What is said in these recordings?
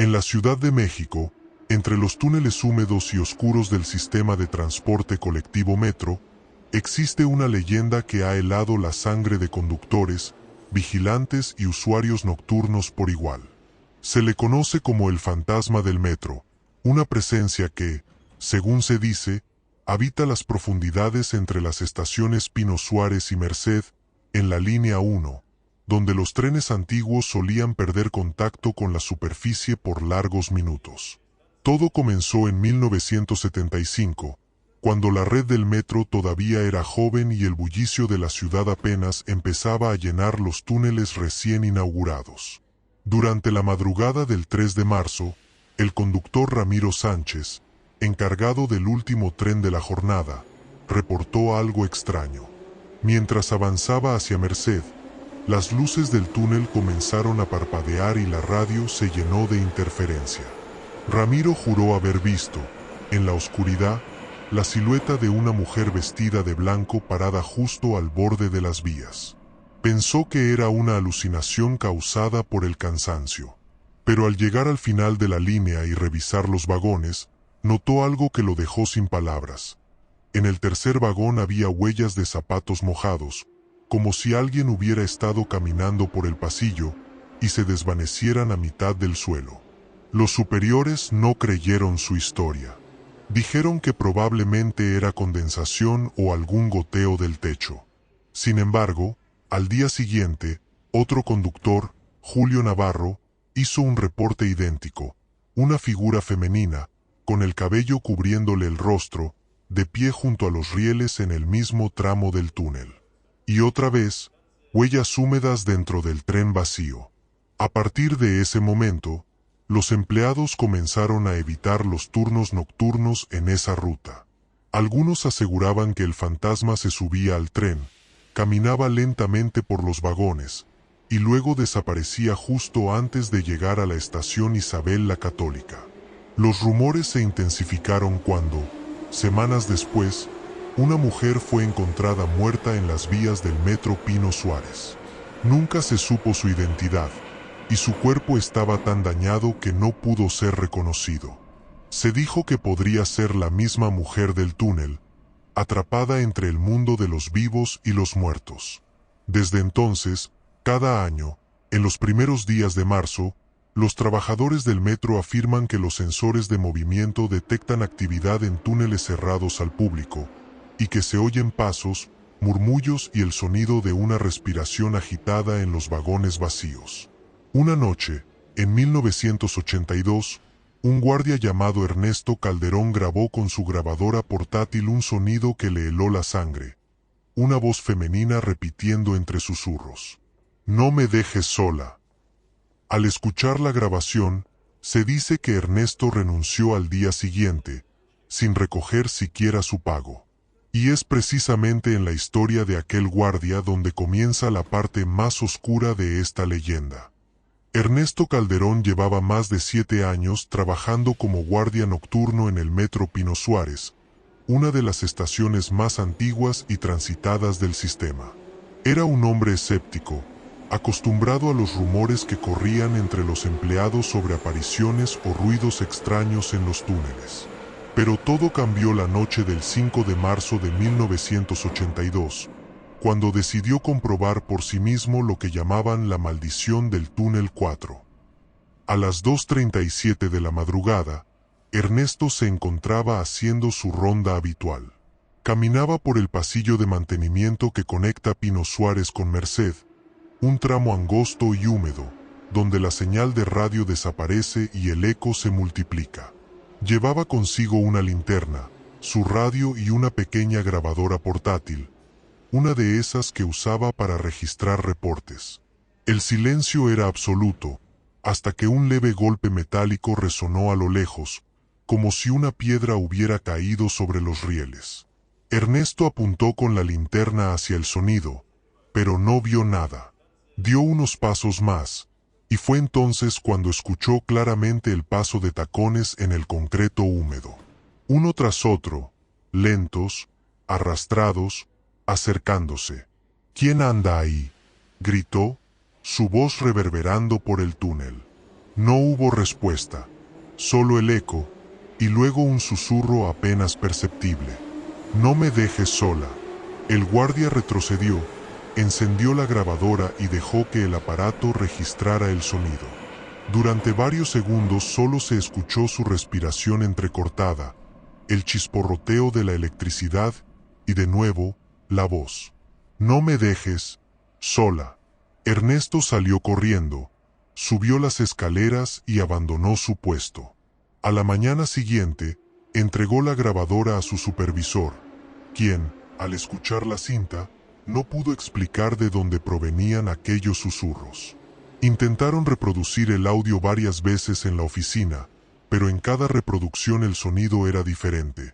En la Ciudad de México, entre los túneles húmedos y oscuros del sistema de transporte colectivo Metro, existe una leyenda que ha helado la sangre de conductores, vigilantes y usuarios nocturnos por igual. Se le conoce como el fantasma del metro, una presencia que, según se dice, habita las profundidades entre las estaciones Pino Suárez y Merced, en la línea 1, donde los trenes antiguos solían perder contacto con la superficie por largos minutos. Todo comenzó en 1975, cuando la red del metro todavía era joven y el bullicio de la ciudad apenas empezaba a llenar los túneles recién inaugurados. Durante la madrugada del 3 de marzo, el conductor Ramiro Sánchez, encargado del último tren de la jornada, reportó algo extraño. Mientras avanzaba hacia Merced, las luces del túnel comenzaron a parpadear y la radio se llenó de interferencia. Ramiro juró haber visto, en la oscuridad, la silueta de una mujer vestida de blanco parada justo al borde de las vías. Pensó que era una alucinación causada por el cansancio. Pero al llegar al final de la línea y revisar los vagones, notó algo que lo dejó sin palabras. En el tercer vagón había huellas de zapatos mojados, como si alguien hubiera estado caminando por el pasillo y se desvanecieran a mitad del suelo. Los superiores no creyeron su historia. Dijeron que probablemente era condensación o algún goteo del techo. Sin embargo, al día siguiente, otro conductor, Julio Navarro, hizo un reporte idéntico, una figura femenina, con el cabello cubriéndole el rostro, de pie junto a los rieles en el mismo tramo del túnel. Y otra vez, huellas húmedas dentro del tren vacío. A partir de ese momento, los empleados comenzaron a evitar los turnos nocturnos en esa ruta. Algunos aseguraban que el fantasma se subía al tren, caminaba lentamente por los vagones, y luego desaparecía justo antes de llegar a la estación Isabel la Católica. Los rumores se intensificaron cuando, semanas después, una mujer fue encontrada muerta en las vías del metro Pino Suárez. Nunca se supo su identidad, y su cuerpo estaba tan dañado que no pudo ser reconocido. Se dijo que podría ser la misma mujer del túnel, atrapada entre el mundo de los vivos y los muertos. Desde entonces, cada año, en los primeros días de marzo, los trabajadores del metro afirman que los sensores de movimiento detectan actividad en túneles cerrados al público, y que se oyen pasos, murmullos y el sonido de una respiración agitada en los vagones vacíos. Una noche, en 1982, un guardia llamado Ernesto Calderón grabó con su grabadora portátil un sonido que le heló la sangre. Una voz femenina repitiendo entre susurros: «No me dejes sola». Al escuchar la grabación, se dice que Ernesto renunció al día siguiente, sin recoger siquiera su pago. Y es precisamente en la historia de aquel guardia donde comienza la parte más oscura de esta leyenda. Ernesto Calderón llevaba más de 7 años trabajando como guardia nocturno en el metro Pino Suárez, una de las estaciones más antiguas y transitadas del sistema. Era un hombre escéptico, acostumbrado a los rumores que corrían entre los empleados sobre apariciones o ruidos extraños en los túneles. Pero todo cambió la noche del 5 de marzo de 1982, cuando decidió comprobar por sí mismo lo que llamaban la maldición del túnel 4. A las 2:37 de la madrugada, Ernesto se encontraba haciendo su ronda habitual. Caminaba por el pasillo de mantenimiento que conecta Pino Suárez con Merced, un tramo angosto y húmedo, donde la señal de radio desaparece y el eco se multiplica. Llevaba consigo una linterna, su radio y una pequeña grabadora portátil, una de esas que usaba para registrar reportes. El silencio era absoluto, hasta que un leve golpe metálico resonó a lo lejos, como si una piedra hubiera caído sobre los rieles. Ernesto apuntó con la linterna hacia el sonido, pero no vio nada. Dio unos pasos más, y fue entonces cuando escuchó claramente el paso de tacones en el concreto húmedo. Uno tras otro, lentos, arrastrados, acercándose. «¿Quién anda ahí?», gritó, su voz reverberando por el túnel. No hubo respuesta, solo el eco, y luego un susurro apenas perceptible. No me dejes sola. El guardia retrocedió, encendió la grabadora y dejó que el aparato registrara el sonido. Durante varios segundos solo se escuchó su respiración entrecortada, el chisporroteo de la electricidad y de nuevo, la voz. No me dejes sola. Ernesto salió corriendo, subió las escaleras y abandonó su puesto. A la mañana siguiente, entregó la grabadora a su supervisor, quien, al escuchar la cinta, no pudo explicar de dónde provenían aquellos susurros. Intentaron reproducir el audio varias veces en la oficina, pero en cada reproducción el sonido era diferente.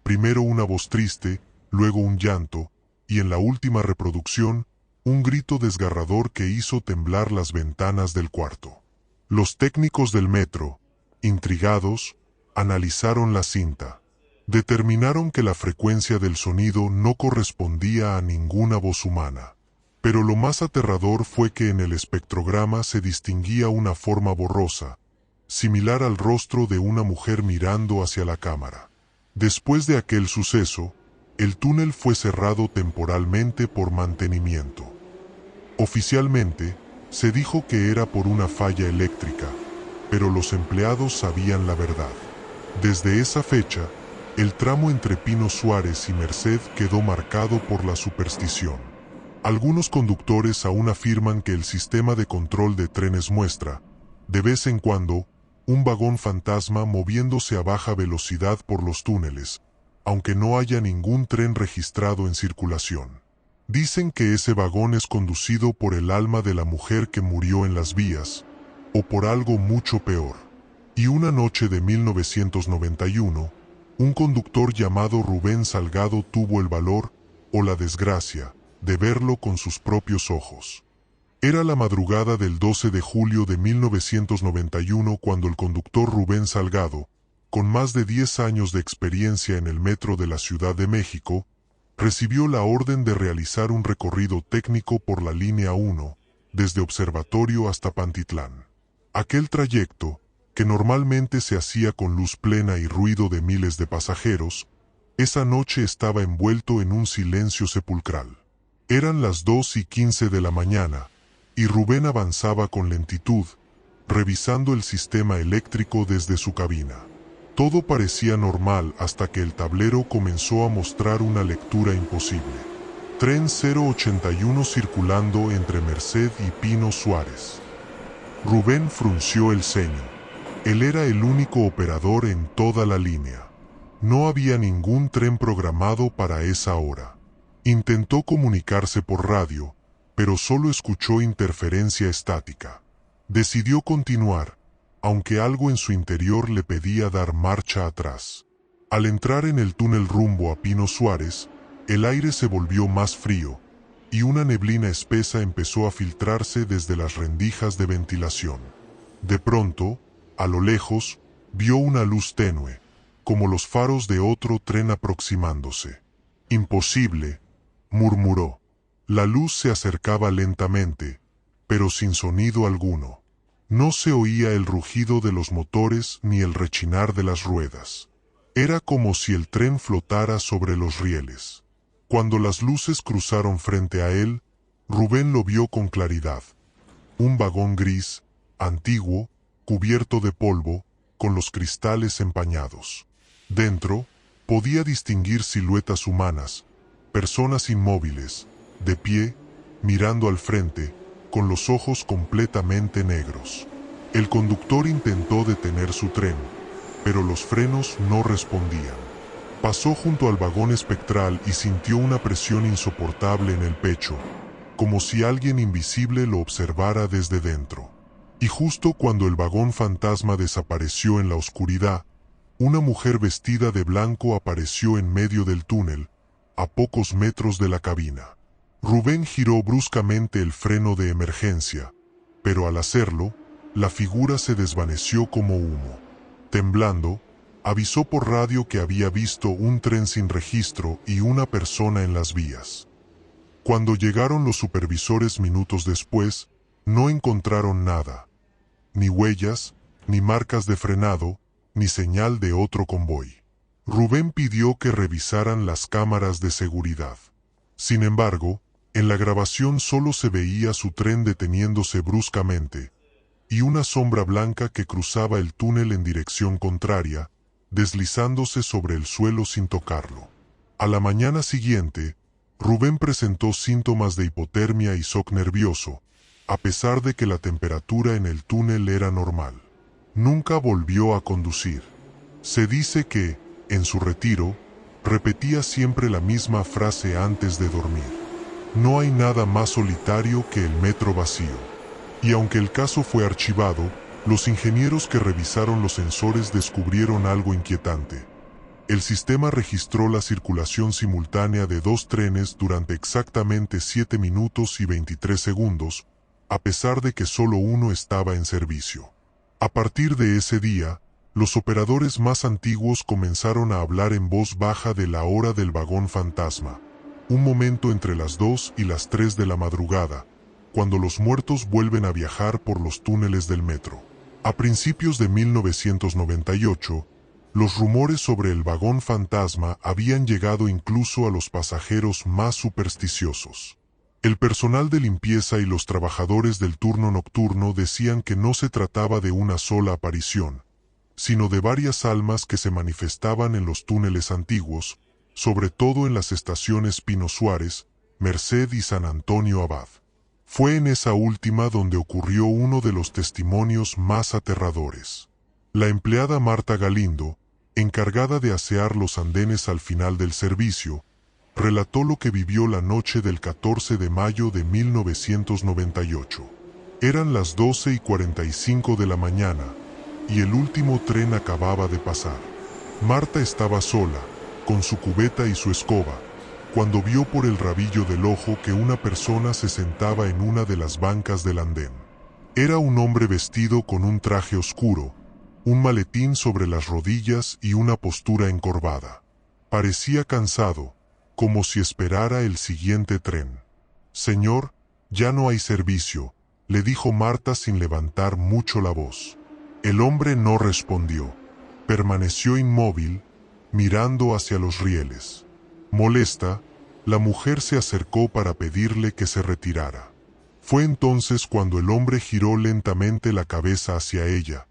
Primero una voz triste, luego un llanto, y en la última reproducción, un grito desgarrador que hizo temblar las ventanas del cuarto. Los técnicos del metro, intrigados, analizaron la cinta. Determinaron que la frecuencia del sonido no correspondía a ninguna voz humana. Pero lo más aterrador fue que en el espectrograma se distinguía una forma borrosa, similar al rostro de una mujer mirando hacia la cámara. Después de aquel suceso, el túnel fue cerrado temporalmente por mantenimiento. Oficialmente, se dijo que era por una falla eléctrica, pero los empleados sabían la verdad. Desde esa fecha, el tramo entre Pino Suárez y Merced quedó marcado por la superstición. Algunos conductores aún afirman que el sistema de control de trenes muestra, de vez en cuando, un vagón fantasma moviéndose a baja velocidad por los túneles, aunque no haya ningún tren registrado en circulación. Dicen que ese vagón es conducido por el alma de la mujer que murió en las vías, o por algo mucho peor. Y una noche de 1991, un conductor llamado Rubén Salgado tuvo el valor, o la desgracia, de verlo con sus propios ojos. Era la madrugada del 12 de julio de 1991 cuando el conductor Rubén Salgado, con más de 10 años de experiencia en el metro de la Ciudad de México, recibió la orden de realizar un recorrido técnico por la línea 1, desde Observatorio hasta Pantitlán. Aquel trayecto, que normalmente se hacía con luz plena y ruido de miles de pasajeros, esa noche estaba envuelto en un silencio sepulcral. Eran las 2:15 de la mañana, y Rubén avanzaba con lentitud, revisando el sistema eléctrico desde su cabina. Todo parecía normal hasta que el tablero comenzó a mostrar una lectura imposible. Tren 081 circulando entre Merced y Pino Suárez. Rubén frunció el ceño. Él era el único operador en toda la línea. No había ningún tren programado para esa hora. Intentó comunicarse por radio, pero solo escuchó interferencia estática. Decidió continuar, aunque algo en su interior le pedía dar marcha atrás. Al entrar en el túnel rumbo a Pino Suárez, el aire se volvió más frío, y una neblina espesa empezó a filtrarse desde las rendijas de ventilación. De pronto, a lo lejos, vio una luz tenue, como los faros de otro tren aproximándose. «Imposible», murmuró. La luz se acercaba lentamente, pero sin sonido alguno. No se oía el rugido de los motores ni el rechinar de las ruedas. Era como si el tren flotara sobre los rieles. Cuando las luces cruzaron frente a él, Rubén lo vio con claridad. Un vagón gris, antiguo, cubierto de polvo, con los cristales empañados. Dentro, podía distinguir siluetas humanas, personas inmóviles, de pie, mirando al frente, con los ojos completamente negros. El conductor intentó detener su tren, pero los frenos no respondían. Pasó junto al vagón espectral y sintió una presión insoportable en el pecho, como si alguien invisible lo observara desde dentro. Y justo cuando el vagón fantasma desapareció en la oscuridad, una mujer vestida de blanco apareció en medio del túnel, a pocos metros de la cabina. Rubén giró bruscamente el freno de emergencia, pero al hacerlo, la figura se desvaneció como humo. Temblando, avisó por radio que había visto un tren sin registro y una persona en las vías. Cuando llegaron los supervisores minutos después, no encontraron nada. ni huellas, ni marcas de frenado, ni señal de otro convoy. Rubén pidió que revisaran las cámaras de seguridad. Sin embargo, en la grabación solo se veía su tren deteniéndose bruscamente, y una sombra blanca que cruzaba el túnel en dirección contraria, deslizándose sobre el suelo sin tocarlo. A la mañana siguiente, Rubén presentó síntomas de hipotermia y shock nervioso, a pesar de que la temperatura en el túnel era normal. Nunca volvió a conducir. Se dice que, en su retiro, repetía siempre la misma frase antes de dormir: no hay nada más solitario que el metro vacío. Y aunque el caso fue archivado, los ingenieros que revisaron los sensores descubrieron algo inquietante. El sistema registró la circulación simultánea de dos trenes durante exactamente 7 minutos y 23 segundos, a pesar de que solo uno estaba en servicio. A partir de ese día, los operadores más antiguos comenzaron a hablar en voz baja de la hora del vagón fantasma, un momento entre las 2 y las 3 de la madrugada, cuando los muertos vuelven a viajar por los túneles del metro. A principios de 1998, los rumores sobre el vagón fantasma habían llegado incluso a los pasajeros más supersticiosos. El personal de limpieza y los trabajadores del turno nocturno decían que no se trataba de una sola aparición, sino de varias almas que se manifestaban en los túneles antiguos, sobre todo en las estaciones Pino Suárez, Merced y San Antonio Abad. Fue en esa última donde ocurrió uno de los testimonios más aterradores. La empleada Marta Galindo, encargada de asear los andenes al final del servicio, relató lo que vivió la noche del 14 de mayo de 1998. Eran las 12:45 de la mañana, y el último tren acababa de pasar. Marta estaba sola, con su cubeta y su escoba, cuando vio por el rabillo del ojo que una persona se sentaba en una de las bancas del andén. Era un hombre vestido con un traje oscuro, un maletín sobre las rodillas y una postura encorvada. Parecía cansado, como si esperara el siguiente tren. «Señor, ya no hay servicio», le dijo Marta sin levantar mucho la voz. El hombre no respondió. Permaneció inmóvil, mirando hacia los rieles. Molesta, la mujer se acercó para pedirle que se retirara. Fue entonces cuando el hombre giró lentamente la cabeza hacia ella,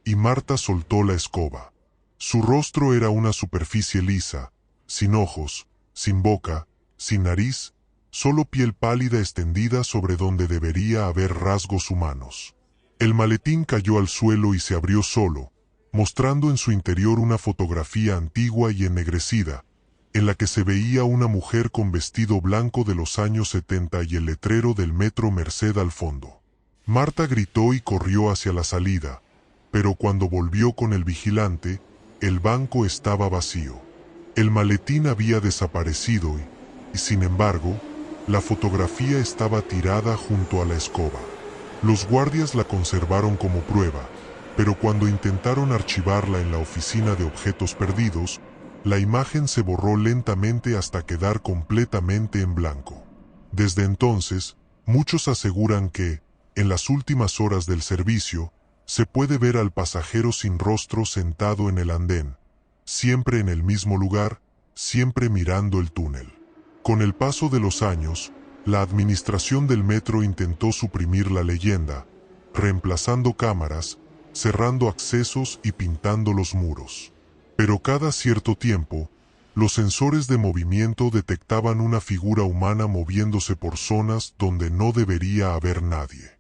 y Marta soltó la escoba. Su rostro era una superficie lisa, sin ojos, sin boca, sin nariz, solo piel pálida extendida sobre donde debería haber rasgos humanos. El maletín cayó al suelo y se abrió solo, mostrando en su interior una fotografía antigua y ennegrecida, en la que se veía una mujer con vestido blanco de los años 70 y el letrero del metro Merced al fondo. Marta gritó y corrió hacia la salida, pero cuando volvió con el vigilante, el banco estaba vacío. El maletín había desaparecido y, sin embargo, la fotografía estaba tirada junto a la escoba. Los guardias la conservaron como prueba, pero cuando intentaron archivarla en la oficina de objetos perdidos, la imagen se borró lentamente hasta quedar completamente en blanco. Desde entonces, muchos aseguran que, en las últimas horas del servicio, se puede ver al pasajero sin rostro sentado en el andén, siempre en el mismo lugar, siempre mirando el túnel. Con el paso de los años, la administración del metro intentó suprimir la leyenda, reemplazando cámaras, cerrando accesos y pintando los muros. Pero cada cierto tiempo, los sensores de movimiento detectaban una figura humana moviéndose por zonas donde no debería haber nadie.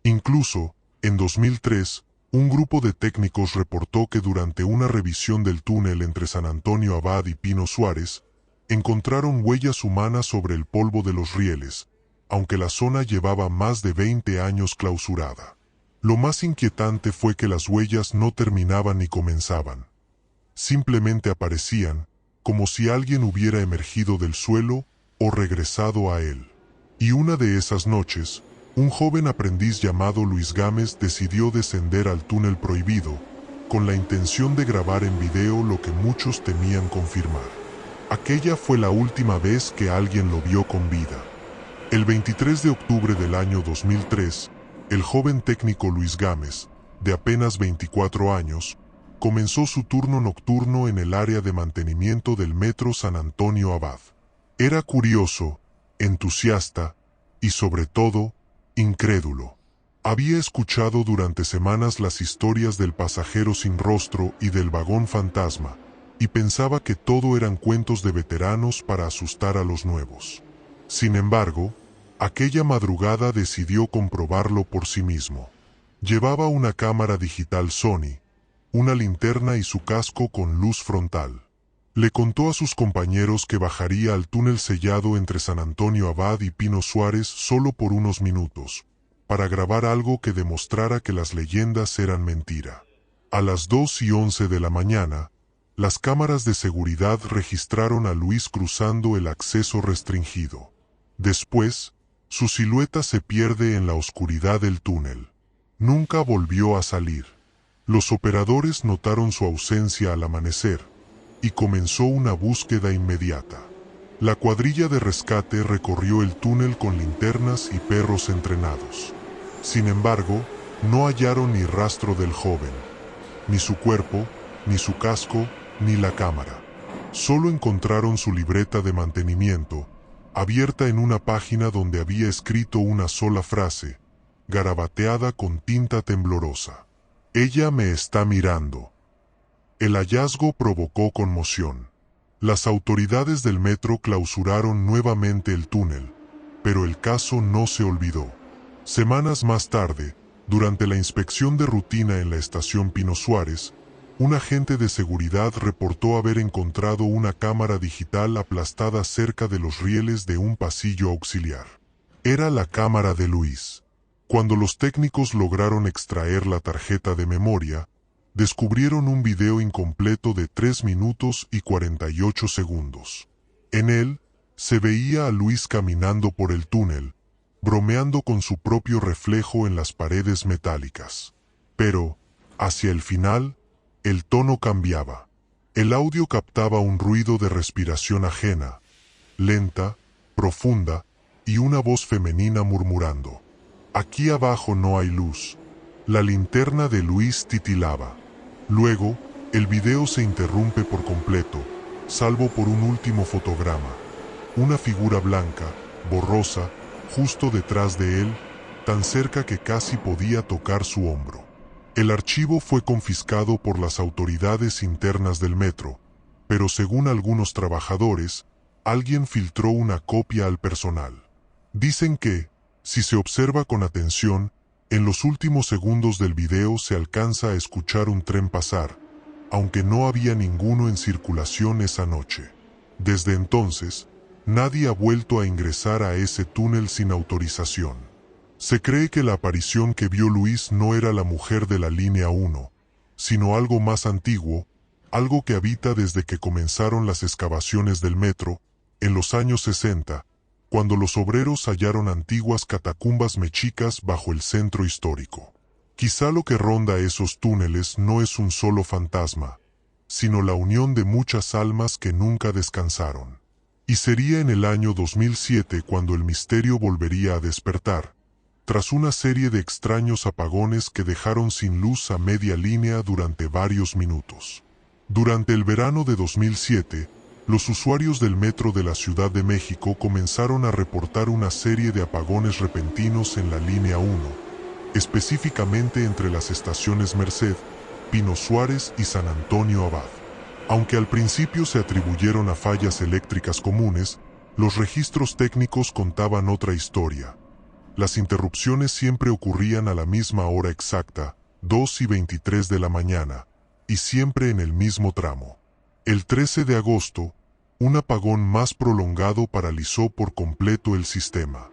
Incluso, en 2003, un grupo de técnicos reportó que durante una revisión del túnel entre San Antonio Abad y Pino Suárez, encontraron huellas humanas sobre el polvo de los rieles, aunque la zona llevaba más de 20 años clausurada. Lo más inquietante fue que las huellas no terminaban ni comenzaban. Simplemente aparecían, como si alguien hubiera emergido del suelo o regresado a él. Y una de esas noches, un joven aprendiz llamado Luis Gámez decidió descender al túnel prohibido, con la intención de grabar en video lo que muchos temían confirmar. Aquella fue la última vez que alguien lo vio con vida. El 23 de octubre del año 2003, el joven técnico Luis Gámez, de apenas 24 años, comenzó su turno nocturno en el área de mantenimiento del Metro San Antonio Abad. Era curioso, entusiasta y, sobre todo, incrédulo. Había escuchado durante semanas las historias del pasajero sin rostro y del vagón fantasma, y pensaba que todo eran cuentos de veteranos para asustar a los nuevos. Sin embargo, aquella madrugada decidió comprobarlo por sí mismo. Llevaba una cámara digital Sony, una linterna y su casco con luz frontal. Le contó a sus compañeros que bajaría al túnel sellado entre San Antonio Abad y Pino Suárez solo por unos minutos, para grabar algo que demostrara que las leyendas eran mentira. A las 2:11 de la mañana, las cámaras de seguridad registraron a Luis cruzando el acceso restringido. Después, su silueta se pierde en la oscuridad del túnel. Nunca volvió a salir. Los operadores notaron su ausencia al amanecer, y comenzó una búsqueda inmediata. La cuadrilla de rescate recorrió el túnel con linternas y perros entrenados. Sin embargo, no hallaron ni rastro del joven, ni su cuerpo, ni su casco, ni la cámara. Solo encontraron su libreta de mantenimiento, abierta en una página donde había escrito una sola frase, garabateada con tinta temblorosa. «Ella me está mirando». El hallazgo provocó conmoción. Las autoridades del metro clausuraron nuevamente el túnel, pero el caso no se olvidó. Semanas más tarde, durante la inspección de rutina en la estación Pino Suárez, un agente de seguridad reportó haber encontrado una cámara digital aplastada cerca de los rieles de un pasillo auxiliar. Era la cámara de Luis. Cuando los técnicos lograron extraer la tarjeta de memoria, descubrieron un video incompleto de 3 minutos y 48 segundos. En él, se veía a Luis caminando por el túnel, bromeando con su propio reflejo en las paredes metálicas. Pero, hacia el final, el tono cambiaba. El audio captaba un ruido de respiración ajena, lenta, profunda, y una voz femenina murmurando: «Aquí abajo no hay luz». La linterna de Luis titilaba. Luego, el video se interrumpe por completo, salvo por un último fotograma. Una figura blanca, borrosa, justo detrás de él, tan cerca que casi podía tocar su hombro. El archivo fue confiscado por las autoridades internas del metro, pero según algunos trabajadores, alguien filtró una copia al personal. Dicen que, si se observa con atención, en los últimos segundos del video se alcanza a escuchar un tren pasar, aunque no había ninguno en circulación esa noche. Desde entonces, nadie ha vuelto a ingresar a ese túnel sin autorización. Se cree que la aparición que vio Luis no era la mujer de la línea 1, sino algo más antiguo, algo que habita desde que comenzaron las excavaciones del metro, en los años 60, cuando los obreros hallaron antiguas catacumbas mexicas bajo el centro histórico. Quizá lo que ronda esos túneles no es un solo fantasma, sino la unión de muchas almas que nunca descansaron. Y sería en el año 2007 cuando el misterio volvería a despertar, tras una serie de extraños apagones que dejaron sin luz a media línea durante varios minutos. Durante el verano de 2007, los usuarios del metro de la Ciudad de México comenzaron a reportar una serie de apagones repentinos en la línea 1, específicamente entre las estaciones Merced, Pino Suárez y San Antonio Abad. Aunque al principio se atribuyeron a fallas eléctricas comunes, los registros técnicos contaban otra historia. Las interrupciones siempre ocurrían a la misma hora exacta, 2:23 de la mañana, y siempre en el mismo tramo. El 13 de agosto, un apagón más prolongado paralizó por completo el sistema.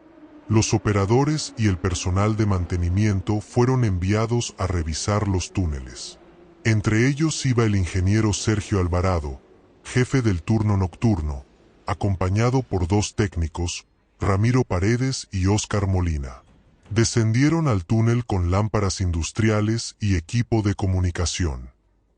Los operadores y el personal de mantenimiento fueron enviados a revisar los túneles. Entre ellos iba el ingeniero Sergio Alvarado, jefe del turno nocturno, acompañado por 2 técnicos, Ramiro Paredes y Óscar Molina. Descendieron al túnel con lámparas industriales y equipo de comunicación.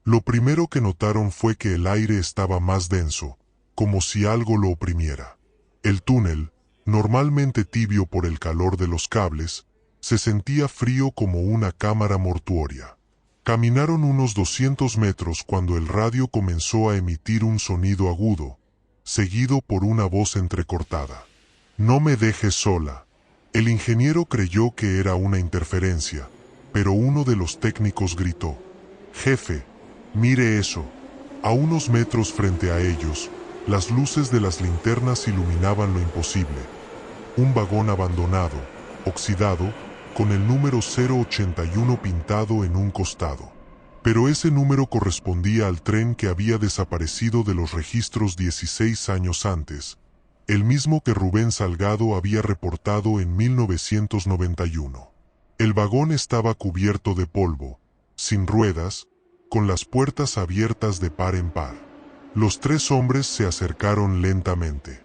Lo primero que notaron fue que el aire estaba más denso, como si algo lo oprimiera. El túnel, normalmente tibio por el calor de los cables, se sentía frío como una cámara mortuoria. Caminaron unos 200 metros cuando el radio comenzó a emitir un sonido agudo, seguido por una voz entrecortada. «No me dejes sola». El ingeniero creyó que era una interferencia, pero uno de los técnicos gritó: «Jefe, mire eso». A unos metros frente a ellos, las luces de las linternas iluminaban lo imposible. Un vagón abandonado, oxidado, con el número 081 pintado en un costado. Pero ese número correspondía al tren que había desaparecido de los registros 16 años antes, el mismo que Rubén Salgado había reportado en 1991. El vagón estaba cubierto de polvo, sin ruedas, con las puertas abiertas de par en par. Los tres hombres se acercaron lentamente.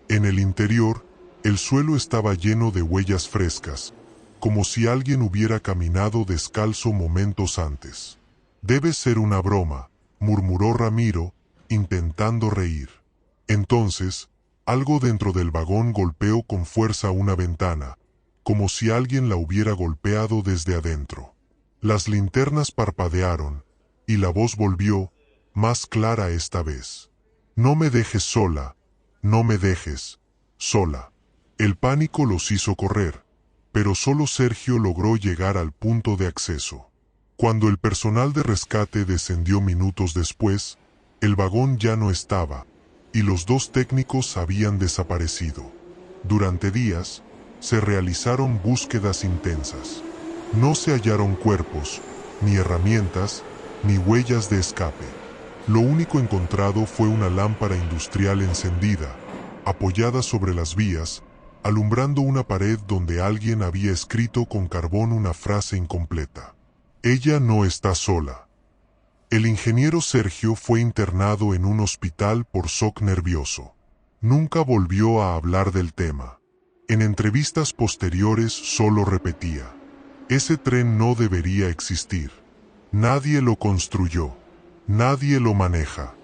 En el interior, el suelo estaba lleno de huellas frescas, como si alguien hubiera caminado descalzo momentos antes. «Debe ser una broma», murmuró Ramiro, intentando reír. Entonces, algo dentro del vagón golpeó con fuerza una ventana, como si alguien la hubiera golpeado desde adentro. Las linternas parpadearon, y la voz volvió, más clara esta vez. «No me dejes sola, no me dejes sola». El pánico los hizo correr, pero solo Sergio logró llegar al punto de acceso. Cuando el personal de rescate descendió minutos después, el vagón ya no estaba, y los dos técnicos habían desaparecido. Durante días, se realizaron búsquedas intensas. No se hallaron cuerpos, ni herramientas, ni huellas de escape. Lo único encontrado fue una lámpara industrial encendida, apoyada sobre las vías, alumbrando una pared donde alguien había escrito con carbón una frase incompleta. «Ella no está sola». El ingeniero Sergio fue internado en un hospital por shock nervioso. Nunca volvió a hablar del tema. En entrevistas posteriores solo repetía: «Ese tren no debería existir. Nadie lo construyó. Nadie lo maneja».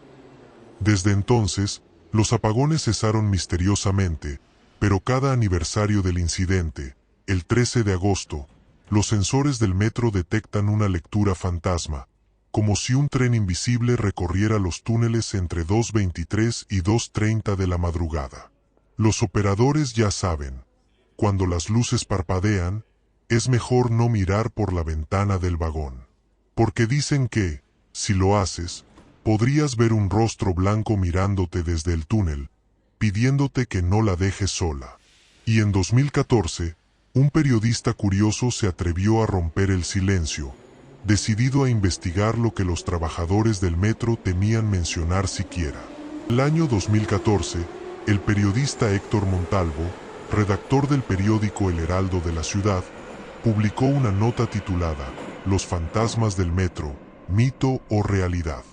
Desde entonces, los apagones cesaron misteriosamente, pero cada aniversario del incidente, el 13 de agosto, los sensores del metro detectan una lectura fantasma, como si un tren invisible recorriera los túneles entre 2:23 y 2:30 de la madrugada. Los operadores ya saben, cuando las luces parpadean, es mejor no mirar por la ventana del vagón. Porque dicen que, si lo haces, podrías ver un rostro blanco mirándote desde el túnel, pidiéndote que no la dejes sola. Y en 2014, un periodista curioso se atrevió a romper el silencio, decidido a investigar lo que los trabajadores del metro temían mencionar siquiera. El año 2014, el periodista Héctor Montalvo, redactor del periódico El Heraldo de la Ciudad, publicó una nota titulada «Los fantasmas del metro, mito o realidad».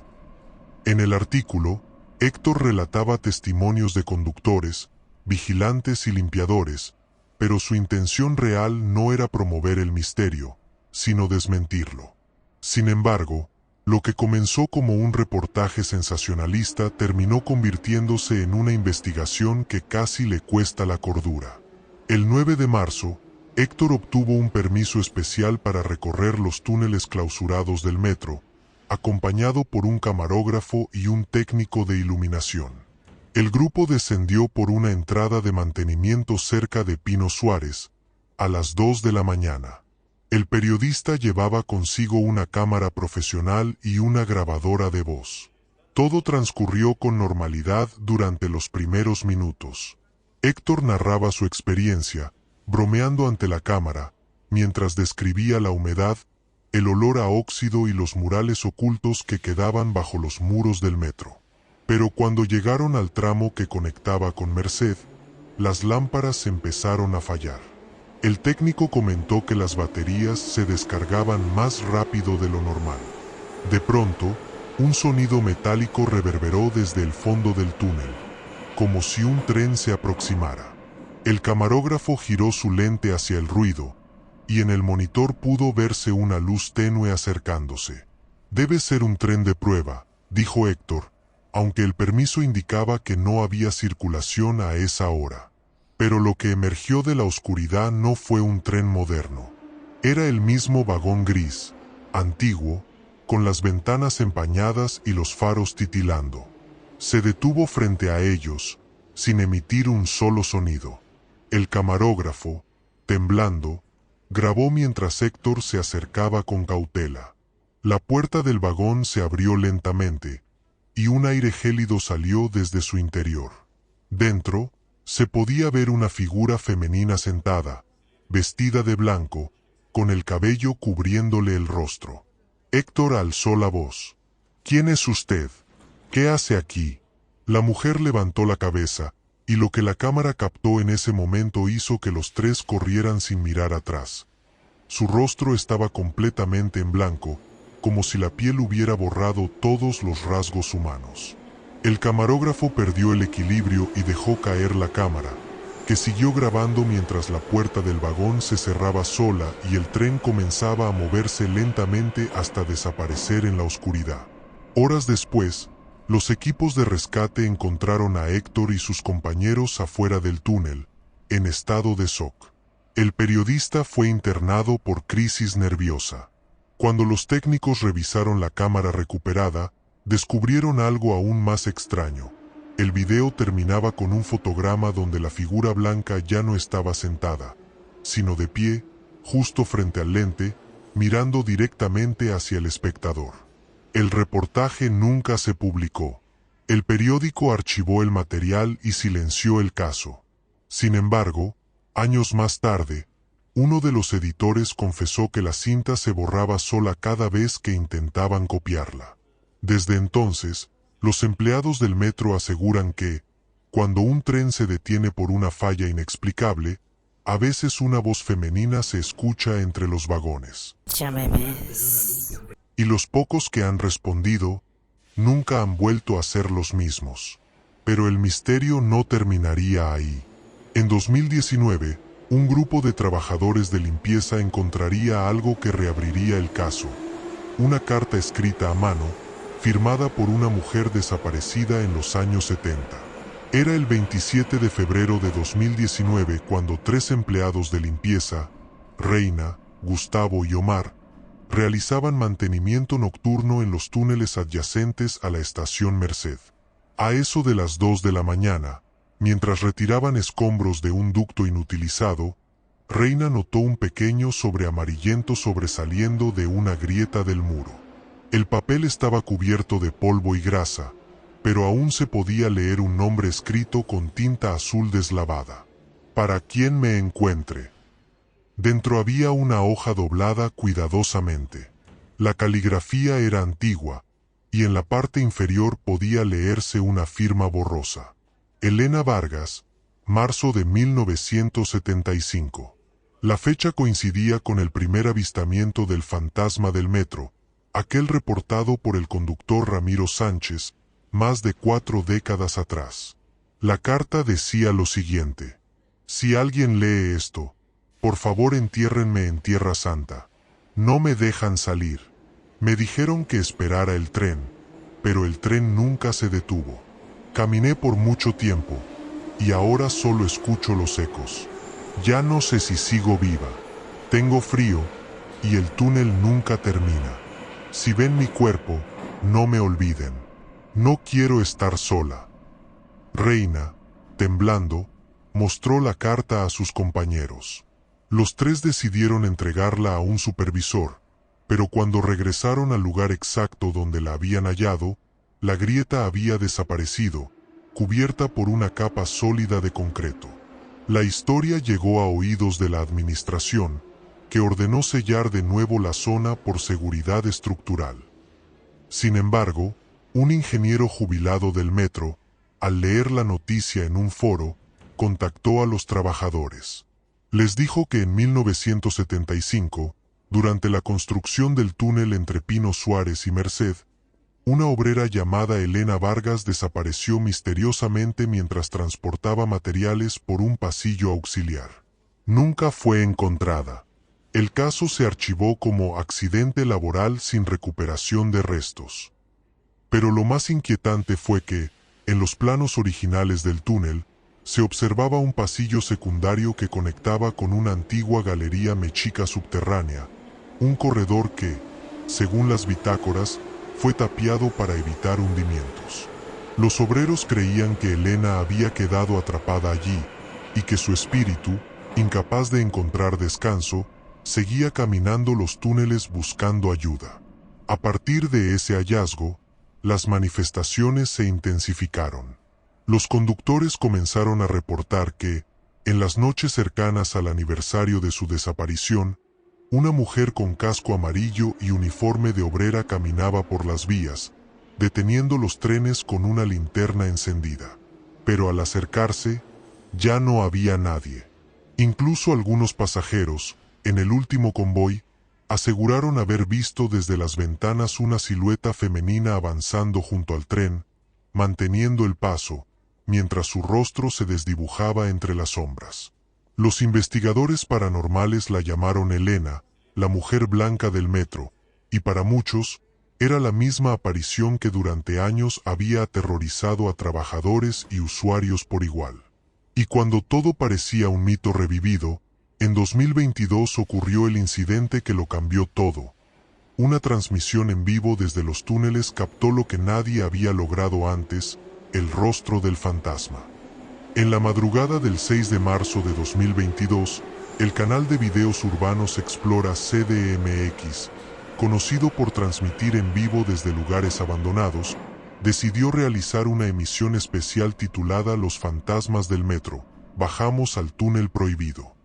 En el artículo, Héctor relataba testimonios de conductores, vigilantes y limpiadores, pero su intención real no era promover el misterio, sino desmentirlo. Sin embargo, lo que comenzó como un reportaje sensacionalista terminó convirtiéndose en una investigación que casi le cuesta la cordura. El 9 de marzo, Héctor obtuvo un permiso especial para recorrer los túneles clausurados del metro, acompañado por un camarógrafo y un técnico de iluminación. El grupo descendió por una entrada de mantenimiento cerca de Pino Suárez, a las 2 de la mañana. El periodista llevaba consigo una cámara profesional y una grabadora de voz. Todo transcurrió con normalidad durante los primeros minutos. Héctor narraba su experiencia, bromeando ante la cámara, mientras describía la humedad, el olor a óxido y los murales ocultos que quedaban bajo los muros del metro. Pero cuando llegaron al tramo que conectaba con Merced, las lámparas empezaron a fallar. El técnico comentó que las baterías se descargaban más rápido de lo normal. De pronto, un sonido metálico reverberó desde el fondo del túnel, como si un tren se aproximara. El camarógrafo giró su lente hacia el ruido, y en el monitor pudo verse una luz tenue acercándose. «Debe ser un tren de prueba», dijo Héctor, aunque el permiso indicaba que no había circulación a esa hora. Pero lo que emergió de la oscuridad no fue un tren moderno. Era el mismo vagón gris, antiguo, con las ventanas empañadas y los faros titilando. Se detuvo frente a ellos, sin emitir un solo sonido. El camarógrafo, temblando, grabó mientras Héctor se acercaba con cautela. La puerta del vagón se abrió lentamente, y un aire gélido salió desde su interior. Dentro, se podía ver una figura femenina sentada, vestida de blanco, con el cabello cubriéndole el rostro. Héctor alzó la voz. «¿Quién es usted? ¿Qué hace aquí?» La mujer levantó la cabeza, y lo que la cámara captó en ese momento hizo que los tres corrieran sin mirar atrás. Su rostro estaba completamente en blanco, como si la piel hubiera borrado todos los rasgos humanos. El camarógrafo perdió el equilibrio y dejó caer la cámara, que siguió grabando mientras la puerta del vagón se cerraba sola y el tren comenzaba a moverse lentamente hasta desaparecer en la oscuridad. Horas después, los equipos de rescate encontraron a Héctor y sus compañeros afuera del túnel, en estado de shock. El periodista fue internado por crisis nerviosa. Cuando los técnicos revisaron la cámara recuperada, descubrieron algo aún más extraño. El video terminaba con un fotograma donde la figura blanca ya no estaba sentada, sino de pie, justo frente al lente, mirando directamente hacia el espectador. El reportaje nunca se publicó. El periódico archivó el material y silenció el caso. Sin embargo, años más tarde, uno de los editores confesó que la cinta se borraba sola cada vez que intentaban copiarla. Desde entonces, los empleados del metro aseguran que, cuando un tren se detiene por una falla inexplicable, a veces una voz femenina se escucha entre los vagones. Ya me ves. Y los pocos que han respondido, nunca han vuelto a ser los mismos. Pero el misterio no terminaría ahí. En 2019, un grupo de trabajadores de limpieza encontraría algo que reabriría el caso. Una carta escrita a mano, firmada por una mujer desaparecida en los años 70. Era el 27 de febrero de 2019 cuando tres empleados de limpieza, Reina, Gustavo y Omar, realizaban mantenimiento nocturno en los túneles adyacentes a la estación Merced. A eso de las 2 de la mañana, mientras retiraban escombros de un ducto inutilizado, Reina notó un pequeño sobre amarillento sobresaliendo de una grieta del muro. El papel estaba cubierto de polvo y grasa, pero aún se podía leer un nombre escrito con tinta azul deslavada. «Para quien me encuentre». Dentro había una hoja doblada cuidadosamente. La caligrafía era antigua, y en la parte inferior podía leerse una firma borrosa. Elena Vargas, marzo de 1975. La fecha coincidía con el primer avistamiento del fantasma del metro, aquel reportado por el conductor Ramiro Sánchez, más de 4 décadas atrás. La carta decía lo siguiente: «Si alguien lee esto, por favor entiérrenme en Tierra Santa. No me dejan salir. Me dijeron que esperara el tren, pero el tren nunca se detuvo. Caminé por mucho tiempo, y ahora solo escucho los ecos. Ya no sé si sigo viva. Tengo frío, y el túnel nunca termina. Si ven mi cuerpo, no me olviden. No quiero estar sola». Reina, temblando, mostró la carta a sus compañeros. Los tres decidieron entregarla a un supervisor, pero cuando regresaron al lugar exacto donde la habían hallado, la grieta había desaparecido, cubierta por una capa sólida de concreto. La historia llegó a oídos de la administración, que ordenó sellar de nuevo la zona por seguridad estructural. Sin embargo, un ingeniero jubilado del metro, al leer la noticia en un foro, contactó a los trabajadores. Les dijo que en 1975, durante la construcción del túnel entre Pino Suárez y Merced, una obrera llamada Elena Vargas desapareció misteriosamente mientras transportaba materiales por un pasillo auxiliar. Nunca fue encontrada. El caso se archivó como accidente laboral sin recuperación de restos. Pero lo más inquietante fue que, en los planos originales del túnel, se observaba un pasillo secundario que conectaba con una antigua galería mexica subterránea, un corredor que, según las bitácoras, fue tapiado para evitar hundimientos. Los obreros creían que Elena había quedado atrapada allí y que su espíritu, incapaz de encontrar descanso, seguía caminando los túneles buscando ayuda. A partir de ese hallazgo, las manifestaciones se intensificaron. Los conductores comenzaron a reportar que, en las noches cercanas al aniversario de su desaparición, una mujer con casco amarillo y uniforme de obrera caminaba por las vías, deteniendo los trenes con una linterna encendida. Pero al acercarse, ya no había nadie. Incluso algunos pasajeros, en el último convoy, aseguraron haber visto desde las ventanas una silueta femenina avanzando junto al tren, manteniendo el paso, mientras su rostro se desdibujaba entre las sombras. Los investigadores paranormales la llamaron Elena, la mujer blanca del metro, y para muchos, era la misma aparición que durante años había aterrorizado a trabajadores y usuarios por igual. Y cuando todo parecía un mito revivido, en 2022 ocurrió el incidente que lo cambió todo. Una transmisión en vivo desde los túneles captó lo que nadie había logrado antes, el rostro del fantasma. En la madrugada del 6 de marzo de 2022, el canal de videos urbanos Explora CDMX, conocido por transmitir en vivo desde lugares abandonados, decidió realizar una emisión especial titulada Los fantasmas del metro, bajamos al túnel prohibido.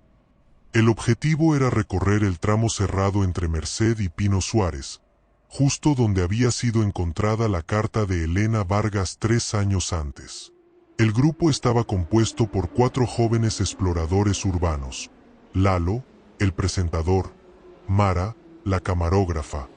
El objetivo era recorrer el tramo cerrado entre Merced y Pino Suárez, justo donde había sido encontrada la carta de Elena Vargas 3 años antes. El grupo estaba compuesto por 4 jóvenes exploradores urbanos: Lalo, el presentador; Mara, la camarógrafa;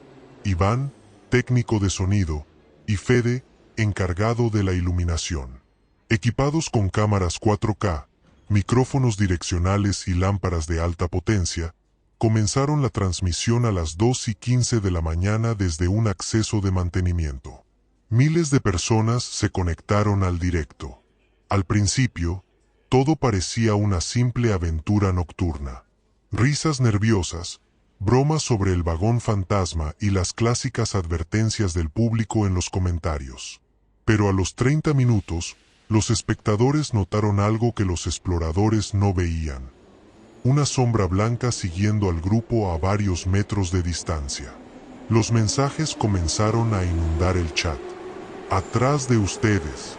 Iván, técnico de sonido; y Fede, encargado de la iluminación. Equipados con cámaras 4K, micrófonos direccionales y lámparas de alta potencia, comenzaron la transmisión a las 2:15 de la mañana desde un acceso de mantenimiento. Miles de personas se conectaron al directo. Al principio, todo parecía una simple aventura nocturna. Risas nerviosas, bromas sobre el vagón fantasma y las clásicas advertencias del público en los comentarios. Pero a los 30 minutos, los espectadores notaron algo que los exploradores no veían: una sombra blanca siguiendo al grupo a varios metros de distancia. Los mensajes comenzaron a inundar el chat. Atrás de ustedes.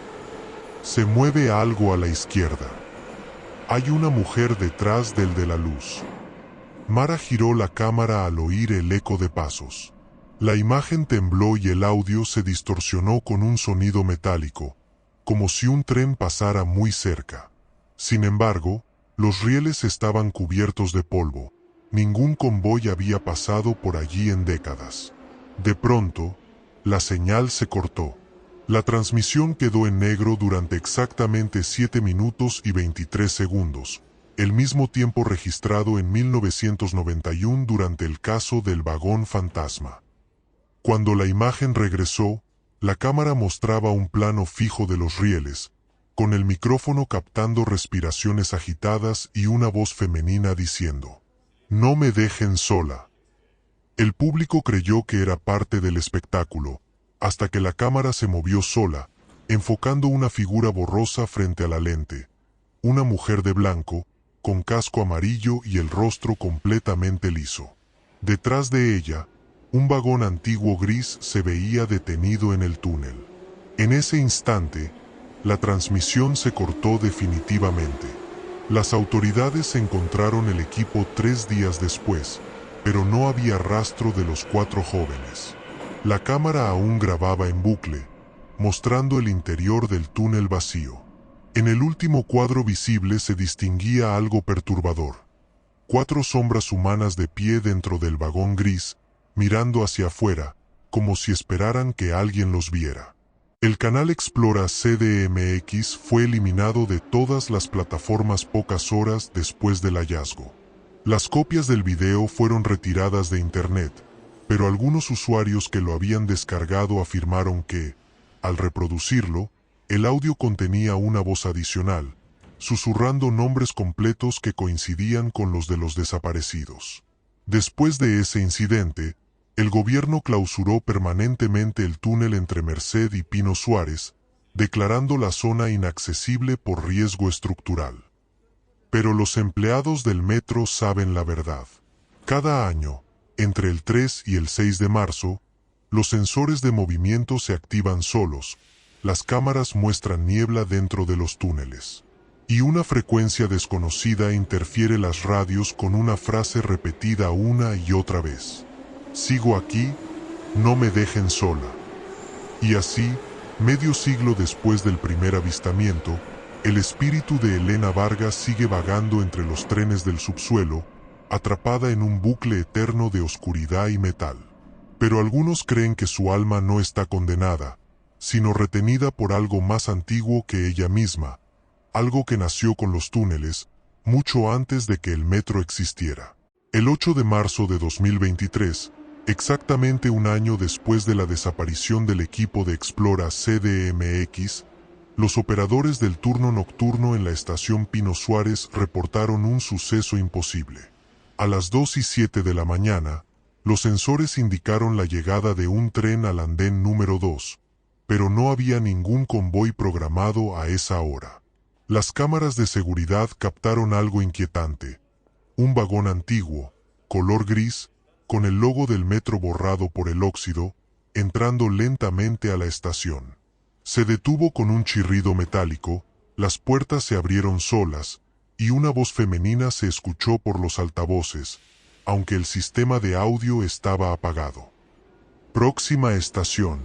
Se mueve algo a la izquierda. Hay una mujer detrás del de la luz. Mara giró la cámara al oír el eco de pasos. La imagen tembló y el audio se distorsionó con un sonido metálico, como si un tren pasara muy cerca. Sin embargo, los rieles estaban cubiertos de polvo. Ningún convoy había pasado por allí en décadas. De pronto, la señal se cortó. La transmisión quedó en negro durante exactamente 7 minutos y 23 segundos, el mismo tiempo registrado en 1991 durante el caso del vagón fantasma. Cuando la imagen regresó, la cámara mostraba un plano fijo de los rieles, con el micrófono captando respiraciones agitadas y una voz femenina diciendo: «No me dejen sola». El público creyó que era parte del espectáculo, hasta que la cámara se movió sola, enfocando una figura borrosa frente a la lente. Una mujer de blanco, con casco amarillo y el rostro completamente liso. Detrás de ella, un vagón antiguo gris se veía detenido en el túnel. En ese instante, la transmisión se cortó definitivamente. Las autoridades encontraron el equipo 3 días después, pero no había rastro de los 4 jóvenes. La cámara aún grababa en bucle, mostrando el interior del túnel vacío. En el último cuadro visible se distinguía algo perturbador: 4 sombras humanas de pie dentro del vagón gris, mirando hacia afuera, como si esperaran que alguien los viera. El canal Explora CDMX fue eliminado de todas las plataformas pocas horas después del hallazgo. Las copias del video fueron retiradas de internet, pero algunos usuarios que lo habían descargado afirmaron que, al reproducirlo, el audio contenía una voz adicional, susurrando nombres completos que coincidían con los de los desaparecidos. Después de ese incidente, El gobierno clausuró permanentemente el túnel entre Merced y Pino Suárez, declarando la zona inaccesible por riesgo estructural. Pero los empleados del metro saben la verdad. Cada año, entre el 3 y el 6 de marzo, los sensores de movimiento se activan solos, las cámaras muestran niebla dentro de los túneles. Y una frecuencia desconocida interfiere las radios con una frase repetida una y otra vez. Sigo aquí, no me dejen sola. Y así, medio siglo después del primer avistamiento, el espíritu de Elena Vargas sigue vagando entre los trenes del subsuelo, atrapada en un bucle eterno de oscuridad y metal. Pero algunos creen que su alma no está condenada, sino retenida por algo más antiguo que ella misma, algo que nació con los túneles, mucho antes de que el metro existiera. El 8 de marzo de 2023, exactamente un año después de la desaparición del equipo de Explora CDMX, los operadores del turno nocturno en la estación Pino Suárez reportaron un suceso imposible. A las 2:07 de la mañana, los sensores indicaron la llegada de un tren al andén número 2, pero no había ningún convoy programado a esa hora. Las cámaras de seguridad captaron algo inquietante. Un vagón antiguo, color gris, con el logo del metro borrado por el óxido, entrando lentamente a la estación. Se detuvo con un chirrido metálico, las puertas se abrieron solas, y una voz femenina se escuchó por los altavoces, aunque el sistema de audio estaba apagado. Próxima estación.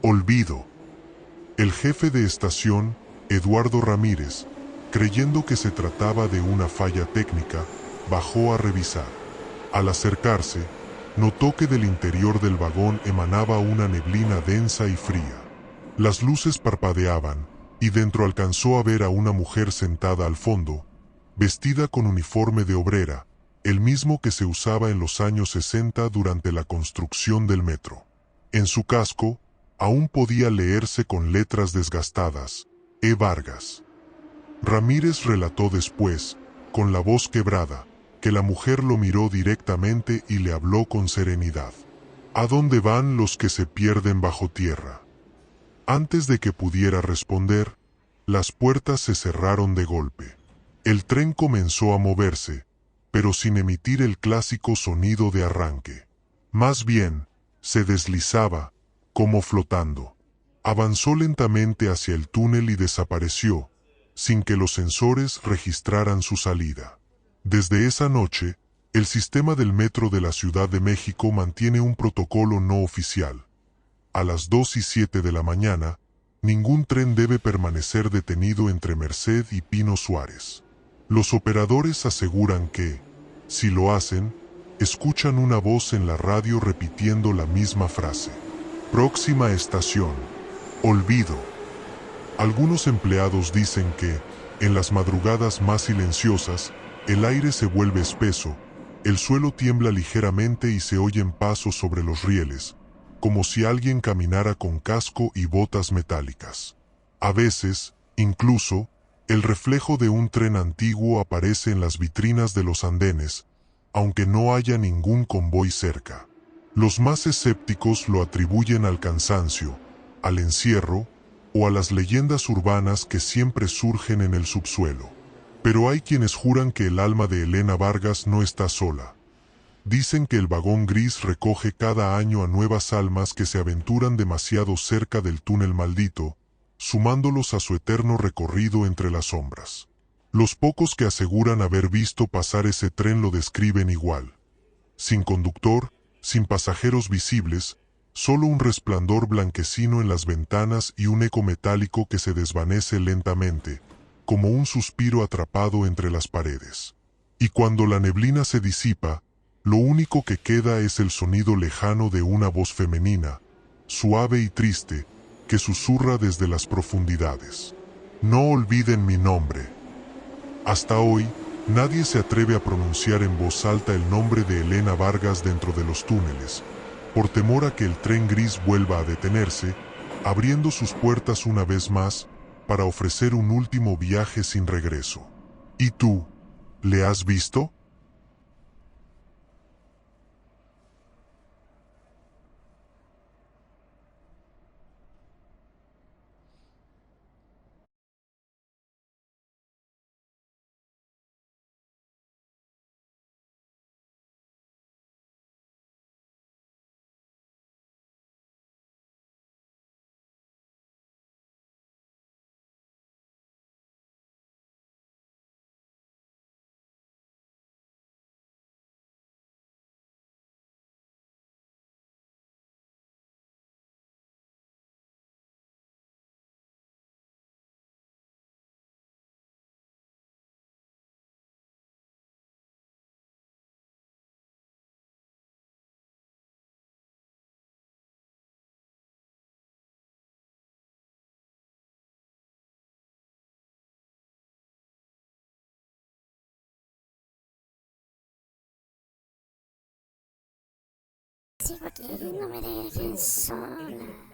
Olvido. El jefe de estación, Eduardo Ramírez, creyendo que se trataba de una falla técnica, bajó a revisar. Al acercarse, notó que del interior del vagón emanaba una neblina densa y fría. Las luces parpadeaban, y dentro alcanzó a ver a una mujer sentada al fondo, vestida con uniforme de obrera, el mismo que se usaba en los años 60 durante la construcción del metro. En su casco, aún podía leerse con letras desgastadas, E. Vargas. Ramírez relató después, con la voz quebrada, que la mujer lo miró directamente y le habló con serenidad. ¿A dónde van los que se pierden bajo tierra? Antes de que pudiera responder, las puertas se cerraron de golpe. El tren comenzó a moverse, pero sin emitir el clásico sonido de arranque. Más bien, se deslizaba, como flotando. Avanzó lentamente hacia el túnel y desapareció, sin que los sensores registraran su salida. Desde esa noche, el sistema del metro de la Ciudad de México mantiene un protocolo no oficial. A las 2:07 de la mañana, ningún tren debe permanecer detenido entre Merced y Pino Suárez. Los operadores aseguran que, si lo hacen, escuchan una voz en la radio repitiendo la misma frase. Próxima estación. Olvido. Algunos empleados dicen que, en las madrugadas más silenciosas, el aire se vuelve espeso, el suelo tiembla ligeramente y se oyen pasos sobre los rieles, como si alguien caminara con casco y botas metálicas. A veces, incluso, el reflejo de un tren antiguo aparece en las vitrinas de los andenes, aunque no haya ningún convoy cerca. Los más escépticos lo atribuyen al cansancio, al encierro, o a las leyendas urbanas que siempre surgen en el subsuelo. Pero hay quienes juran que el alma de Elena Vargas no está sola. Dicen que el vagón gris recoge cada año a nuevas almas que se aventuran demasiado cerca del túnel maldito, sumándolos a su eterno recorrido entre las sombras. Los pocos que aseguran haber visto pasar ese tren lo describen igual. Sin conductor, sin pasajeros visibles, solo un resplandor blanquecino en las ventanas y un eco metálico que se desvanece lentamente, como un suspiro atrapado entre las paredes. Y cuando la neblina se disipa, lo único que queda es el sonido lejano de una voz femenina, suave y triste, que susurra desde las profundidades. No olviden mi nombre. Hasta hoy, nadie se atreve a pronunciar en voz alta el nombre de Elena Vargas dentro de los túneles, por temor a que el tren gris vuelva a detenerse, abriendo sus puertas una vez más, para ofrecer un último viaje sin regreso. ¿Y tú, le has visto? sigo aquí, no me dejen sola.